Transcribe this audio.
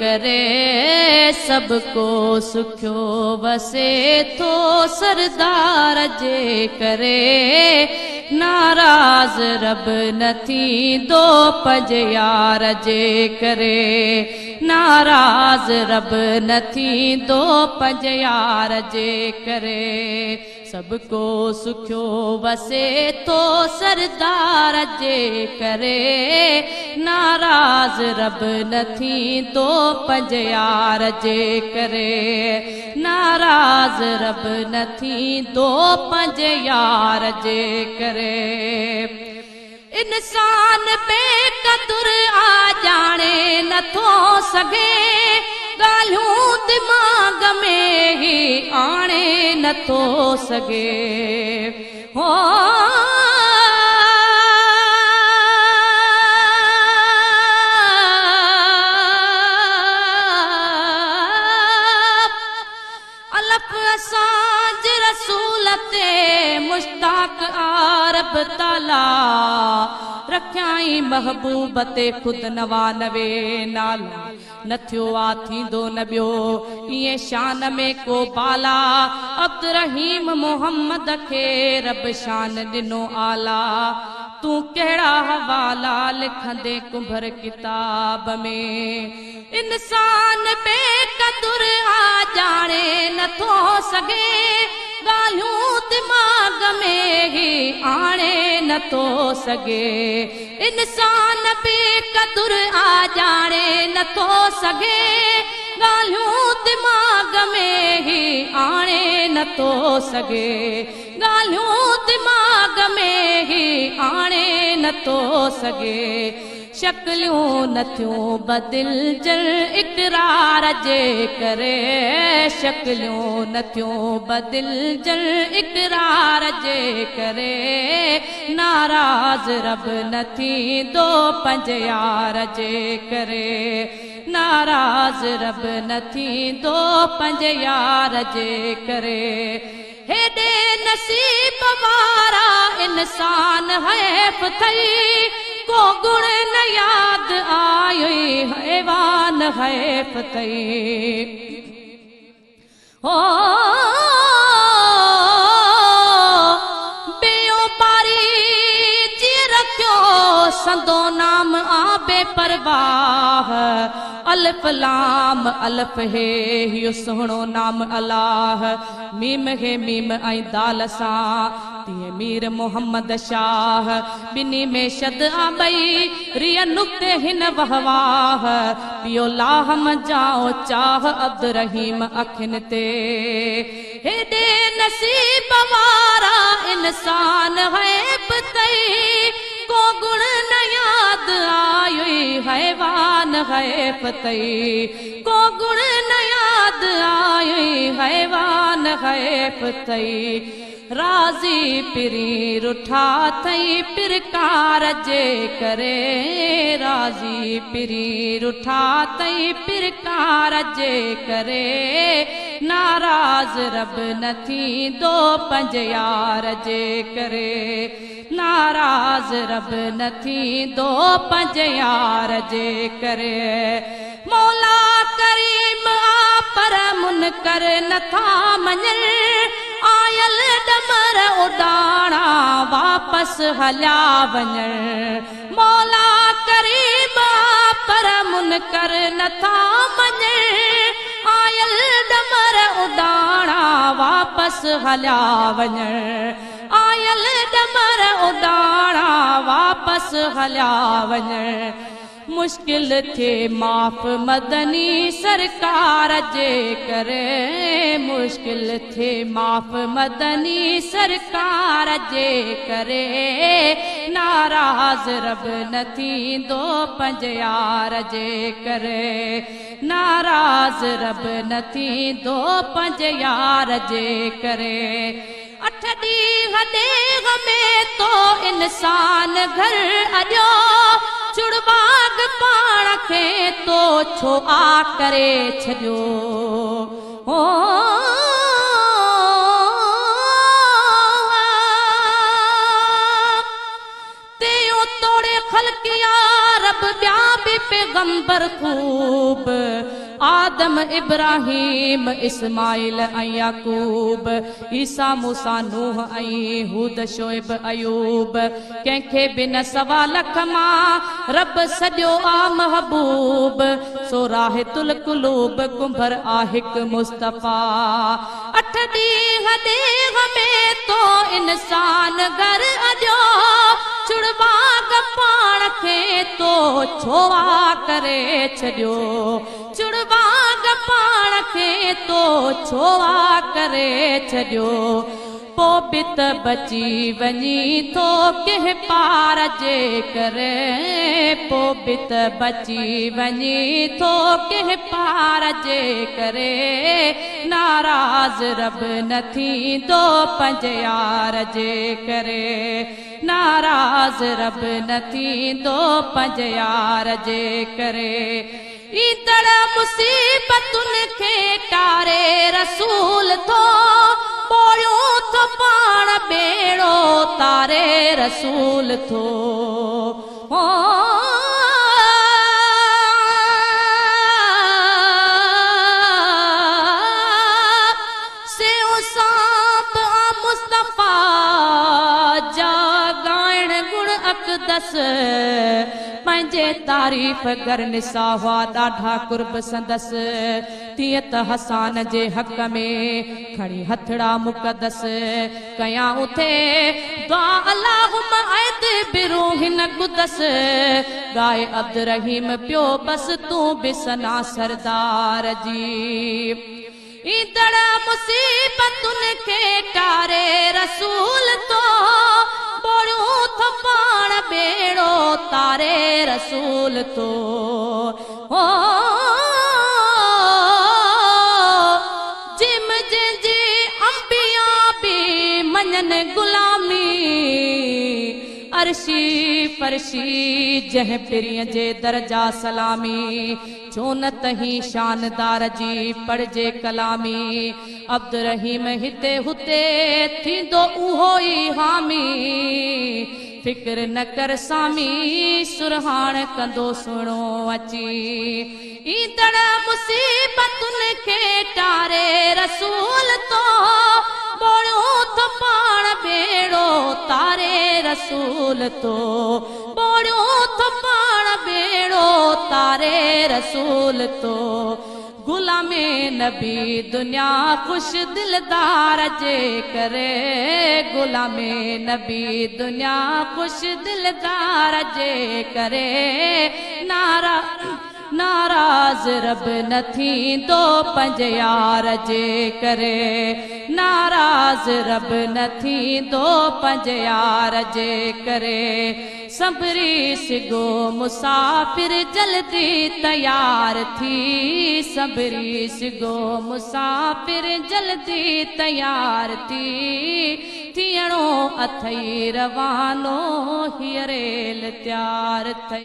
करे सबको सुख्यो वसे थो सरदार जे करे नाराज रब नथी दो पंज यार जे करे नाराज रब नथी दो पंज यार जे करे सबको सुख्यो वसे तो सरदार जे करे नाराज रब नथी दो पंज यार जे करे नाराज रब नथी दो पंज यार जे करे इंसान बेकदुर आ जाने नथो सघे गालियूं दिमाग में ही आणे नथो सघे हो अलफ असांज रसूल ते मुश्ताक आरब ताला रख्याई महबूब ते खुद नवा नवे नाला न थियो आ थींदो न ॿियो इएं शान में को बाला अब्दुर्रहीम मोहम्मद खे रब शान ॾिनो आला तूं कहिड़ा हवाला लिखंदे कुंभर किताब में इंसान बेकदुर आ जाने नथो सघे गालियूं दिमाग में ही आणे नथो सघे इंसान बेकदुर आ जाने नथो सघे गालियूं दिमाग में ही आणे नथो सघे गालियूं दिमाग में ही आणे नथो सघे शक्लियूं नथियूं बदिल जल इकरार जे करे शक्लियूं नथियूं बदिल जल इकरार जे करे नाराज रब नथी दो पंज यार जे करे नाराज रब नथी दो पंज यार जे करे हेॾे नसीब वारा इंसान हैफ थई को गुण न याद आयो हैवान हैफ थई ओ बेयो पारी जी रखियो संदो नाम आबे परवाह अल्फ लाम अल्फ है यो सोहणो नाम अल्लाह मीम है मीम ऐं दाल सां तीअं मीर मोहम्मद शाह बिनी में शद आ बई रिय नुक्ते हिन वहवाह पियो लाहम जाओ चाह अब्दुर्रहीम अखिन ते हेॾे नसीब वारा इंसान है तई को गुण न याद आयो हैवान हैफ तई को गुण न याद आयो हैवान हैफ तई राजी पिरी रुठा थई पिरकार जे करे राजी पिरी रुठा थई पिरकार जे करे नाराज रब नथी दो पंज यार जे करे नाराज रब नथी दो पंज यार जे करे मौला करीम आ पर मुनकर नथा मञल आयल डमर उडाणा वापस हलिया वञण मौला करीम आ पर मुनकर नथा मञल आयल डमर उडाणा वापस हलिया वञण आयल डमर उडाणा वापस हलिया वञण मुश्किल थे माफ़ मदनी सरकार जे करे मुश्किल थे माफ़ मदनी सरकार जे करे नाराज रब नथी दो पंज यार जे करे नाराज रब नथी दो पंज यार जे करे अठ ॾींहं देग में तो इंसान घर अॼो चुड़बाग पाण खे तो छो आ करे छॾियो हो तोड़े खलकिया रब ॿिया बि पैगंबर खूब आदम इब्राहिम इस्माइल ऐं याकूब ईसा मूसा नूह ऐं हूद शोएब अयूब कंहिंखे बि न सवा लख मां रब सॼो आ महबूब सो राहितुल कुलूब कुंभर आ हिकु मुस्तफ़ा 8 ॾींहं ॾींहं में तो इंसान घर अॼो चुड़बाग पाण खे तो छोआ करे छॾियो चुड़बाग पाण खे तो छोआ करे छॾियो पो बि त बची वञी थो कंहिं पार जे करे पो बि त बची वञी थो कंहिं पार जे करे नाराज़ रब न थींदो पंहिंजे यार जे करे नाराज़ रब न थींदो पंहिंजे यार जे करे ईंदड़ मुसीबतुनि खे टारे रसूल थो ॿोड़ियो थो पाण ॿेड़ो तारे रसूल थो सेव सांप मुस्तफ़ा जा ॻाइण गुण अक़दस पंहिंजे तारीफ़ कर निसा हुआ ॾाढा कुर्ब संदस तीअं त हसान जे हक़ में खणी हथड़ा मुक़दस कयां उथे दुआ अल्लाहुम्मा ऐद बिरूहिन कुदस गाए अब्दुर्रहीम पियो बस तूं बि सना सरदार जी ईंदड़ मुसीबतुनि खे टारे रसूल तो ॿोड़ियो थो पाण ॿेड़ो तारे रसूल तो जिम जंहिंजी अंबिया बि मञनि गुलामी अर्शी फर्शी जंहिं पिरीअ जे दर्जा सलामी छो न तही शानदार जी पढ़जे कलामी अब्दुर्रहीम हिते हुते थींदो उहो ई हामी फिक्र न कर सामी सुरहाण कंदो सुणो अची ईंदड़ मुसीबतुनि खे टारे रसूल तो ॿोड़ियो थो पाण ॿेड़ो तारे रसूल तो ॿोड़ियो थो पाण ॿेड़ो तारे रसूल तो गुलामे नबी दुनिया खुश दिलदार जे करे गुलामे नबी दुनिया खुश दिलदार जे करे नाराज़ रब न थींदो पंहिंजे यार जे करे नाराज़ रब न थींदो पंहिंजे यार जे करे सबरी सिगो मुसाफ़िर जल्दी तैयार थी सबरी सिगो मुसाफ़िर जल्दी तैयार थी थियणो अथई रवानो हीअ रेल तयार थई।